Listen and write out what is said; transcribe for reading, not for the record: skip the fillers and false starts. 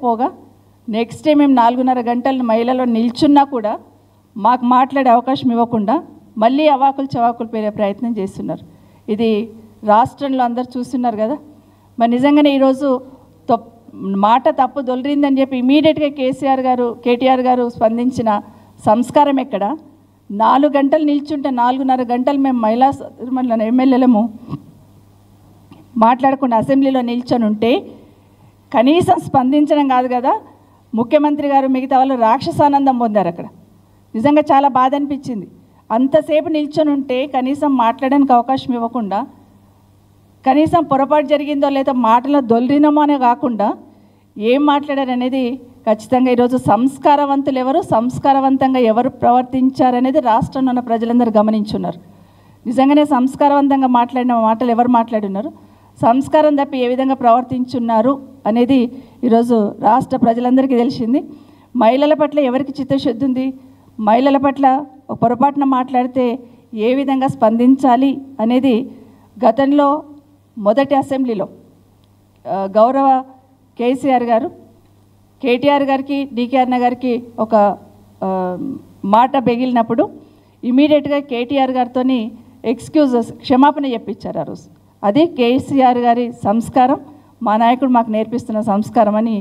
పోగా next day మేము 4:30 గంటలు మహిళలో నిల్చున్నా కూడా మాకు మాట్లాడే అవకాశం ఇవ్వకుండా మళ్ళీ అవాకులు చవాకులు పేరే ప్రయత్నం చేస్తున్నారు. ఇది రాష్ట్రంలో అందరు చూస్తున్నారు కదా. మరి నిజంగానే ఈరోజు మాట తప్పు దొలిరిందని చెప్పి ఇమీడియట్గా కేటీఆర్ గారు స్పందించిన సంస్కారం ఎక్కడ? 4 గంటలు నిల్చుంటే 4:30 గంటలు మేము మహిళా ఎమ్మెల్యేలము మాట్లాడకుండా అసెంబ్లీలో నిల్చొని ఉంటే కనీసం స్పందించడం కాదు కదా, ముఖ్యమంత్రి గారు మిగతా వాళ్ళు రాక్షసానందం పొందారు అక్కడ. నిజంగా చాలా బాధ అనిపించింది. అంతసేపు నిల్చొని ఉంటే కనీసం మాట్లాడడానికి అవకాశం ఇవ్వకుండా, కనీసం పొరపాటు జరిగిందో లేదా మాటలో దొల్లినమో అనే కాకుండా ఏం మాట్లాడారు అనేది ఖచ్చితంగా ఈరోజు సంస్కారవంతులు ఎవరు, సంస్కారవంతంగా ఎవరు ప్రవర్తించారనేది రాష్ట్రంలో ఉన్న ప్రజలందరూ గమనించున్నారు. నిజంగానే సంస్కారవంతంగా మాట్లాడిన మాటలు ఎవరు మాట్లాడున్నారు, సంస్కారం తప్పి ఏ విధంగా ప్రవర్తించున్నారు అనేది ఈరోజు రాష్ట్ర ప్రజలందరికీ తెలిసింది. మహిళల పట్ల ఎవరికి చిత్తశుద్ధి ఉంది, మహిళల పట్ల పొరపాటున మాట్లాడితే ఏ విధంగా స్పందించాలి అనేది గతంలో మొదటి అసెంబ్లీలో గౌరవ కేసీఆర్ గారు కేటీఆర్ గారికి డీకే గారికి ఒక మాట బెగిలినప్పుడు ఇమీడియట్గా కేటీఆర్ గారితో క్షమాపణ చెప్పించారు ఆ రోజు. అది కేసీఆర్ గారి సంస్కారం, మా నాయకుడు మాకు నేర్పిస్తున్న సంస్కారం అని